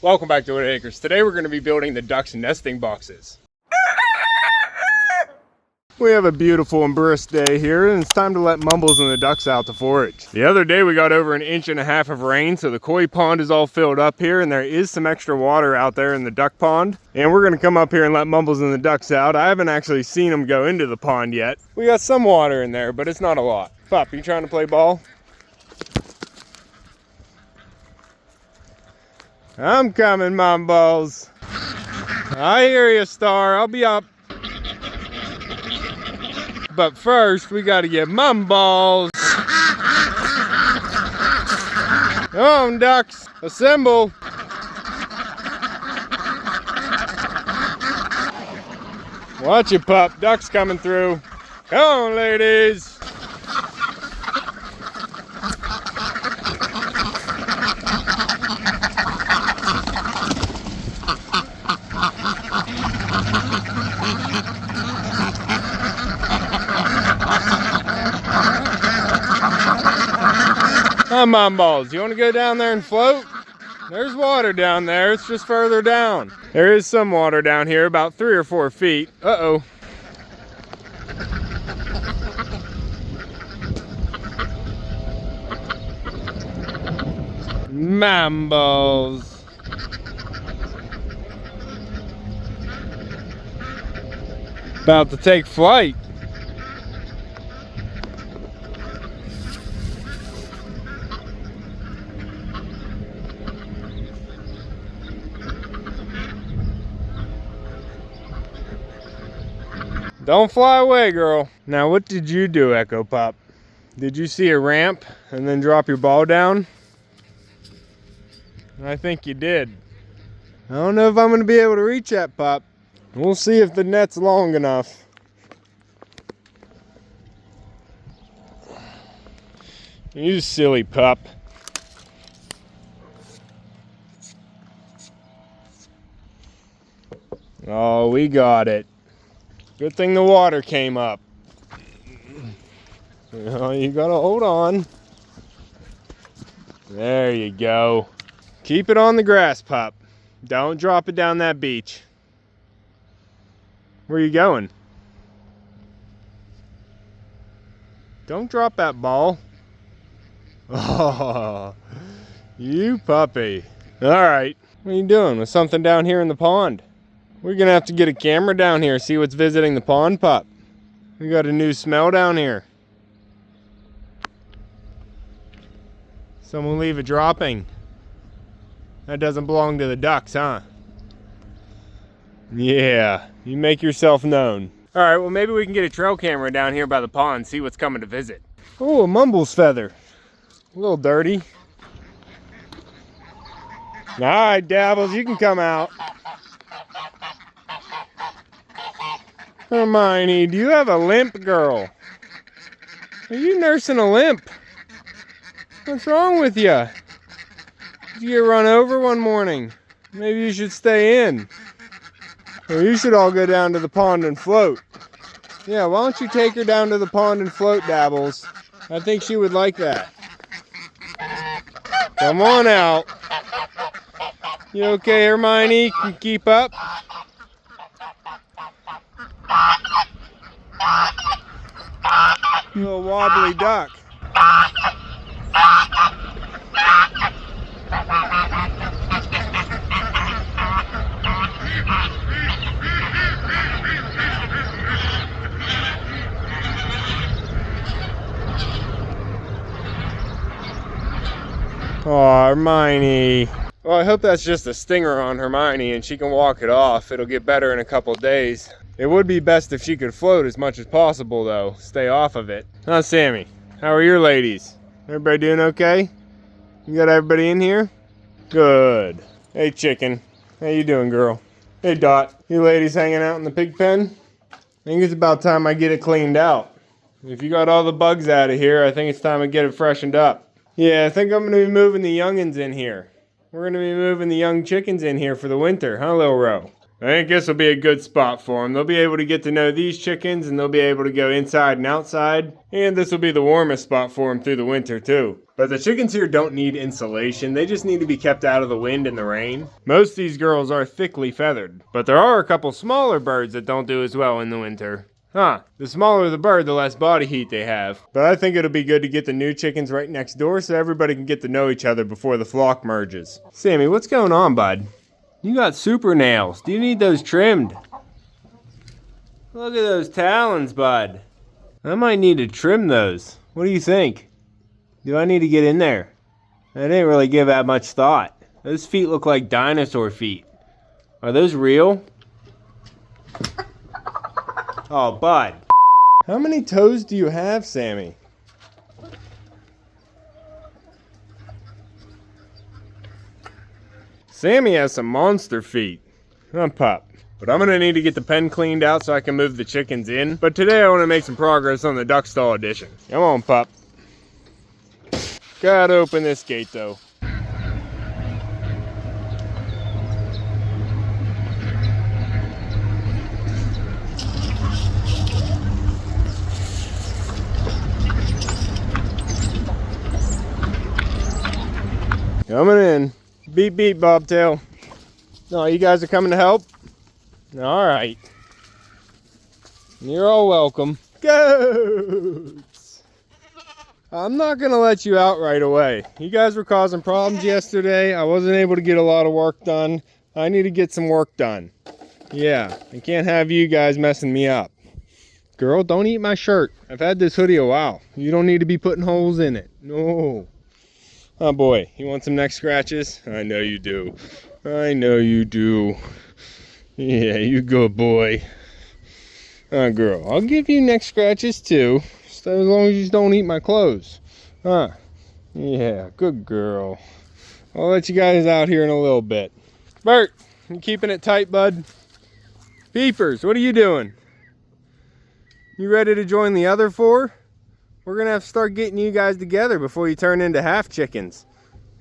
Welcome back to Whitt Acres. Today we're going to be building the ducks' nesting boxes. We have a beautiful and brisk day here, and it's time to let Mumbles and the ducks out to forage. The other day we got over 1.5 inches of rain, so the koi pond is all filled up here, and there is some extra water out there in the duck pond. And we're going to come up here and let Mumbles and the ducks out. I haven't actually seen them go into the pond yet. We got some water in there, but it's not a lot. Pup, you trying to play ball? I'm coming, Mumbles. I hear you, Star. I'll be up. But first, we gotta get Mumbles. Come on, ducks. Assemble. Watch it, pup. Ducks coming through. Come on, ladies. Come on, Balls. You want to go down there and float? There's water down there. It's just further down. There is some water down here, about 3 or 4 feet. Uh-oh. Mambos. About to take flight. Don't fly away, girl. Now, what did you do, Echo Pup? Did you see a ramp and then drop your ball down? I think you did. I don't know if I'm going to be able to reach that, pup. We'll see if the net's long enough. You silly pup. Oh, we got it. Good thing the water came up. Oh, you gotta hold on. There you go. Keep it on the grass, pup. Don't drop it down that beach. Where are you going? Don't drop that ball. Oh, you puppy. All right, what are you doing with something down here in the pond? We're gonna have to get a camera down here, see what's visiting the pond, pup. We got a new smell down here. Someone leave a dropping. That doesn't belong to the ducks, huh? Yeah, you make yourself known. All right, well, maybe we can get a trail camera down here by the pond, see what's coming to visit. Oh, a Mumbles feather. A little dirty. All right, Dabbles, you can come out. Hermione, do you have a limp, girl? Are you nursing a limp? What's wrong with you? Did you get run over one morning? Maybe you should stay in. Or you should all go down to the pond and float. Yeah, why don't you take her down to the pond and float, Dabbles? I think she would like that. Come on out. You okay, Hermione? Can you keep up? You little wobbly duck. Oh, Hermione. Well, I hope that's just a stinger on Hermione and she can walk it off. It'll get better in a couple days. It would be best if she could float as much as possible, though. Stay off of it. Huh, Sammy? How are your ladies? Everybody doing okay? You got everybody in here? Good. Hey, Chicken. How you doing, girl? Hey, Dot. You ladies hanging out in the pig pen? I think it's about time I get it cleaned out. If you got all the bugs out of here, I think it's time to get it freshened up. Yeah, I think I'm going to be moving the youngins in here. We're going to be moving the young chickens in here for the winter, huh, Lil Ro? I think this will be a good spot for them. They'll be able to get to know these chickens, and they'll be able to go inside and outside. And this will be the warmest spot for them through the winter too. But the chickens here don't need insulation. They just need to be kept out of the wind and the rain. Most of these girls are thickly feathered, but there are a couple smaller birds that don't do as well in the winter. Huh, the smaller the bird, the less body heat they have. But I think it'll be good to get the new chickens right next door so everybody can get to know each other before the flock merges. Sammy, what's going on, bud? You got super nails. Do you need those trimmed? Look at those talons, bud. I might need to trim those. What do you think? Do I need to get in there? I didn't really give that much thought. Those feet look like dinosaur feet. Are those real? Oh, bud. How many toes do you have, Sammy? Sammy has some monster feet. I'm Pup. But I'm gonna need to get the pen cleaned out so I can move the chickens in. But today I wanna make some progress on the duck stall addition. Come on, Pup. Gotta open this gate though. Coming in. Beep, beep, bobtail. No, you guys are coming to help? All right. You're all welcome. Goats! I'm not going to let you out right away. You guys were causing problems yesterday. I wasn't able to get a lot of work done. I need to get some work done. Yeah, I can't have you guys messing me up. Girl, don't eat my shirt. I've had this hoodie a while. You don't need to be putting holes in it. No. Oh boy, you want some neck scratches? I know you do. I know you do. Yeah, you good boy. Girl, I'll give you neck scratches too. Just as long as you don't eat my clothes. Huh? Yeah, good girl. I'll let you guys out here in a little bit. Bert, you keeping it tight, bud? Beepers, what are you doing? You ready to join the other four? We're gonna have to start getting you guys together before you turn into half chickens.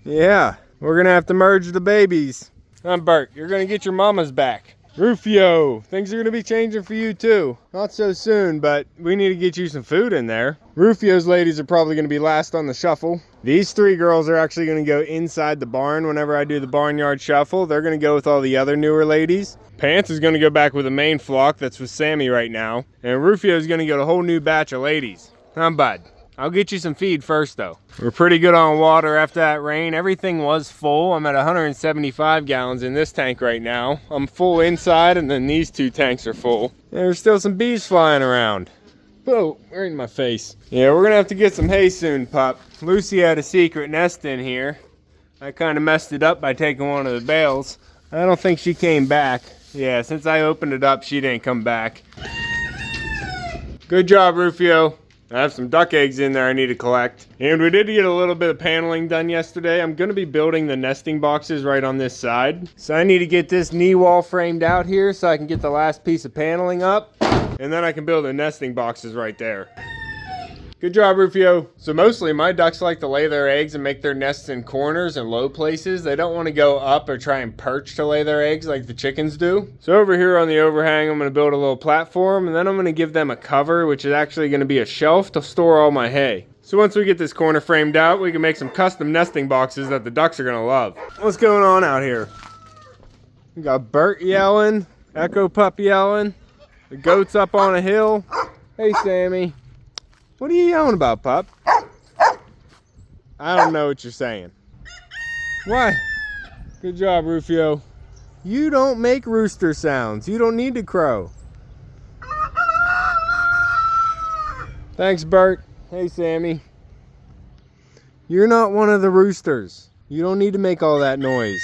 Yeah, we're gonna have to merge the babies. I'm Bert, you're gonna get your mamas back. Rufio, things are gonna be changing for you too. Not so soon, but we need to get you some food in there. Rufio's ladies are probably gonna be last on the shuffle. These three girls are actually gonna go inside the barn whenever I do the barnyard shuffle. They're gonna go with all the other newer ladies. Pants is gonna go back with the main flock that's with Sammy right now. And Rufio's gonna get a whole new batch of ladies. Bud. I'll get you some feed first though. We're pretty good on water after that rain. Everything was full. I'm at 175 gallons in this tank right now. I'm full inside and then these two tanks are full. There's still some bees flying around. Whoa, right in my face. Yeah, we're gonna have to get some hay soon, Pup. Lucy had a secret nest in here. I kind of messed it up by taking one of the bales. I don't think she came back. Yeah, since I opened it up, she didn't come back. Good job, Rufio. I have some duck eggs in there I need to collect. And we did get a little bit of paneling done yesterday. I'm going to be building the nesting boxes right on this side. So I need to get this knee wall framed out here so I can get the last piece of paneling up. And then I can build the nesting boxes right there. Good job, Rufio. So mostly my ducks like to lay their eggs and make their nests in corners and low places. They don't want to go up or try and perch to lay their eggs like the chickens do. So over here on the overhang, I'm going to build a little platform and then I'm going to give them a cover, which is actually going to be a shelf to store all my hay. So once we get this corner framed out, we can make some custom nesting boxes that the ducks are going to love. What's going on out here? We got Bert yelling, Echo Pup yelling, the goat's up on a hill. Hey, Sammy. What are you yelling about, Pup? I don't know what you're saying. What? Good job, Rufio. You don't make rooster sounds. You don't need to crow. Thanks, Bert. Hey, Sammy. You're not one of the roosters. You don't need to make all that noise.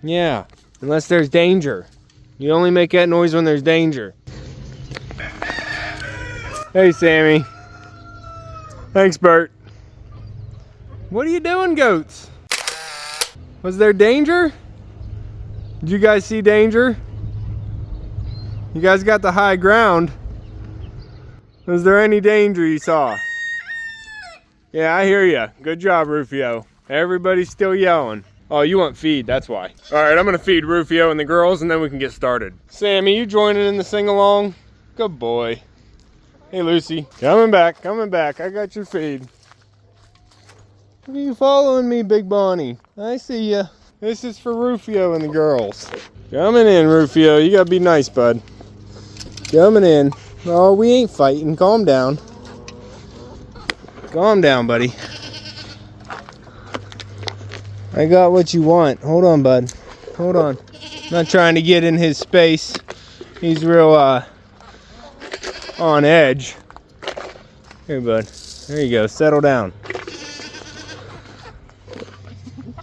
Yeah, unless there's danger. You only make that noise when there's danger. Hey, Sammy. Thanks, Bert. What are you doing, goats? Was there danger? Did you guys see danger? You guys got the high ground. Was there any danger you saw? Yeah, I hear you. Good job, Rufio. Everybody's still yelling. Oh, you want feed, that's why. All right, I'm gonna feed Rufio and the girls and then we can get started. Sammy, you joining in the sing-along? Good boy. Hey, Lucy. Coming back, I got your feed. Are you following me, Big Bonnie? I see ya. This is for Rufio and the girls. Coming in, Rufio. You gotta be nice, bud. Coming in. Oh, we ain't fighting. Calm down. Calm down, buddy. I got what you want. Hold on, bud. Hold on. I'm not trying to get in his space. He's real, on edge. Here, bud. There you go. Settle down.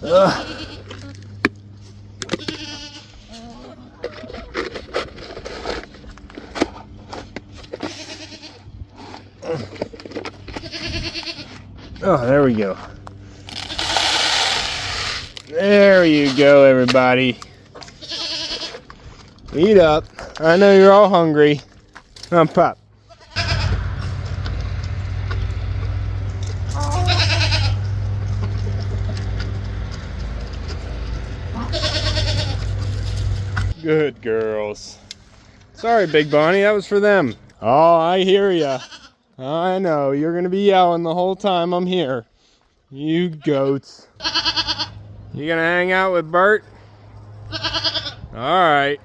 Ugh. Oh, there we go. There you go, everybody. Eat up. I know you're all hungry. Come pop. Good girls. Sorry, Big Bonnie, that was for them. Oh, I hear ya. I know, you're gonna be yelling the whole time I'm here. You goats. You gonna hang out with Bert? Alright.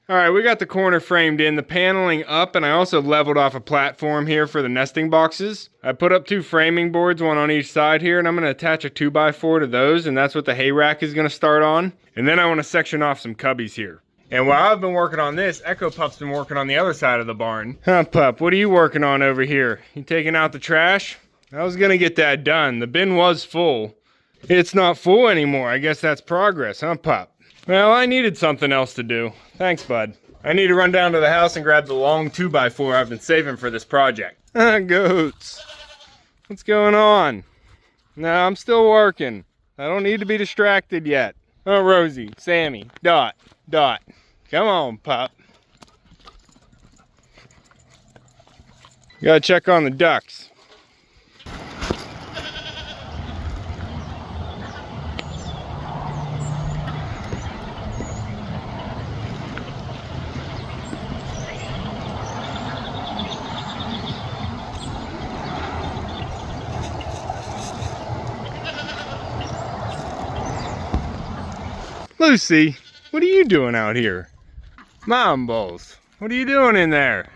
Alright, we got the corner framed in, the paneling up, and I also leveled off a platform here for the nesting boxes. I put up 2 framing boards, one on each side here, and I'm going to attach a 2x4 to those, and that's what the hay rack is going to start on. And then I want to section off some cubbies here. And while I've been working on this, Echo Pup's been working on the other side of the barn. Huh, Pup, what are you working on over here? You taking out the trash? I was going to get that done. The bin was full. It's not full anymore. I guess that's progress, huh, Pup? Well, I needed something else to do. Thanks, bud. I need to run down to the house and grab the long 2x4 I've been saving for this project. Goats. What's going on? No, I'm still working. I don't need to be distracted yet. Oh, Rosie, Sammy, Dot. Come on, pup. Gotta check on the ducks. Lucy, what are you doing out here? Mumbles, what are you doing in there?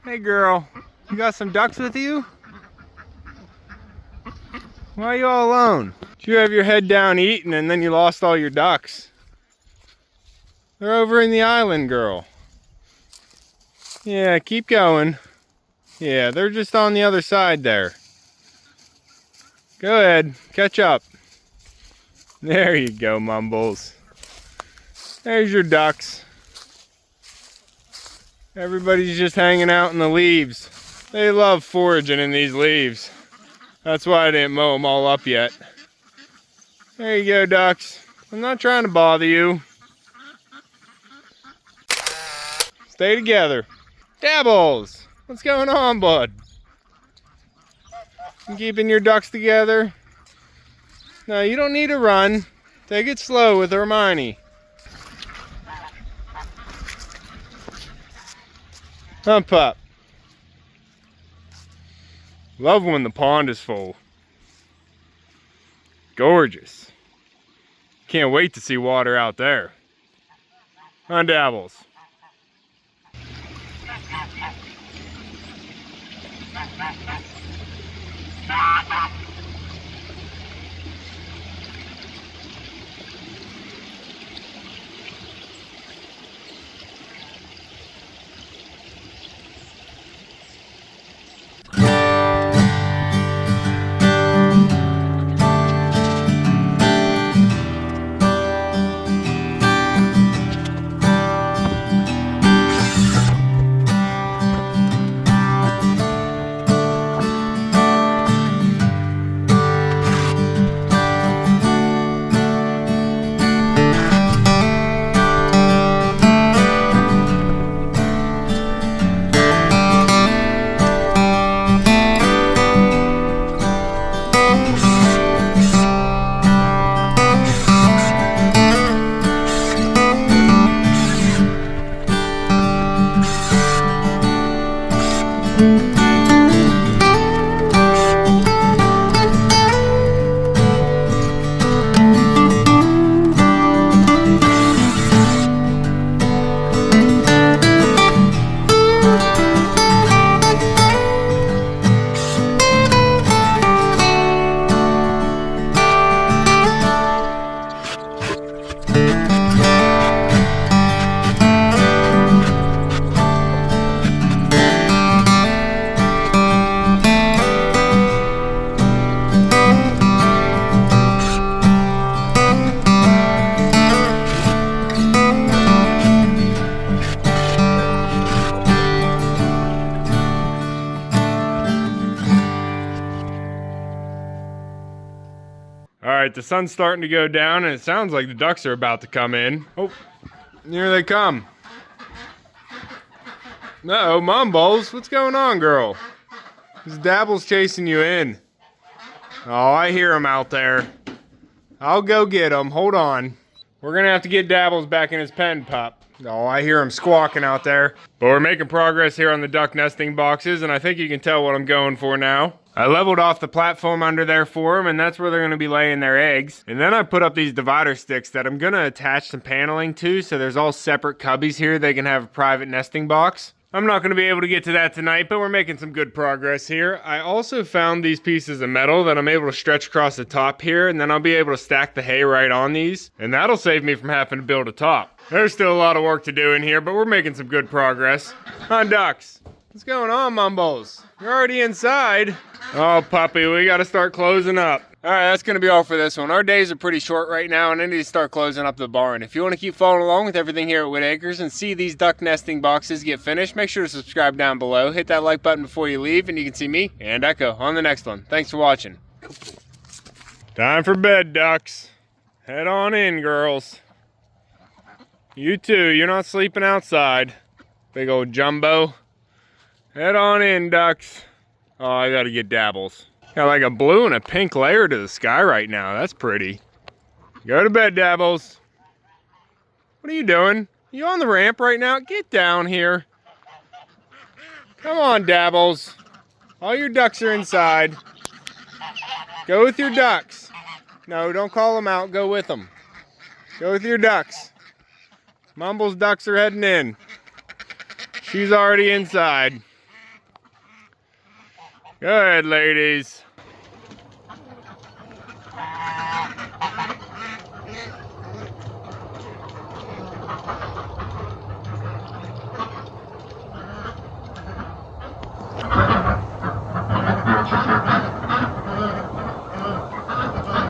Hey girl, you got some ducks with you? Why are you all alone? Did you have your head down eating and then you lost all your ducks? They're over in the island, girl. Yeah, keep going. Yeah, they're just on the other side there. Go ahead, catch up. There you go, Mumbles. There's your ducks. Everybody's just hanging out in the leaves. They love foraging in these leaves. That's why I didn't mow them all up yet. There you go, ducks. I'm not trying to bother you. Stay together. Dabbles! What's going on, bud? You keeping your ducks together? No, you don't need to run. Take it slow with Hermione. Huh, pup? Love when the pond is full. Gorgeous. Can't wait to see water out there. Huh, Dabbles? Alright, the sun's starting to go down and it sounds like the ducks are about to come in. Oh, here they come. Uh-oh, Mumbles, what's going on, girl? This Dabble's chasing you in. Oh, I hear him out there. I'll go get him, hold on. We're gonna have to get Dabbles back in his pen, pup. Oh, I hear him squawking out there. But we're making progress here on the duck nesting boxes, and I think you can tell what I'm going for now. I leveled off the platform under there for them, and that's where they're going to be laying their eggs. And then I put up these divider sticks that I'm going to attach some paneling to, so there's all separate cubbies here. They can have a private nesting box. I'm not going to be able to get to that tonight, but we're making some good progress here. I also found these pieces of metal that I'm able to stretch across the top here, and then I'll be able to stack the hay right on these, and that'll save me from having to build a top. There's still a lot of work to do in here, but we're making some good progress. Huh, ducks? What's going on, Mumbles? You're already inside. Oh, puppy, we gotta start closing up. All right, that's going to be all for this one. Our days are pretty short right now, and I need to start closing up the barn. If you want to keep following along with everything here at Whitt Acres and see these duck nesting boxes get finished, make sure to subscribe down below. Hit that like button before you leave, and you can see me and Echo on the next one. Thanks for watching. Time for bed, ducks. Head on in, girls. You too, you're not sleeping outside. Big old jumbo. Head on in, ducks. Oh, I gotta get Dabbles. Got like a blue and a pink layer to the sky right now. That's pretty. Go to bed, Dabbles. What are you doing? You on the ramp right now? Get down here. Come on, Dabbles. All your ducks are inside. Go with your ducks. No, don't call them out. Go with them. Go with your ducks. Mumble's ducks are heading in. She's already inside. Good, ladies.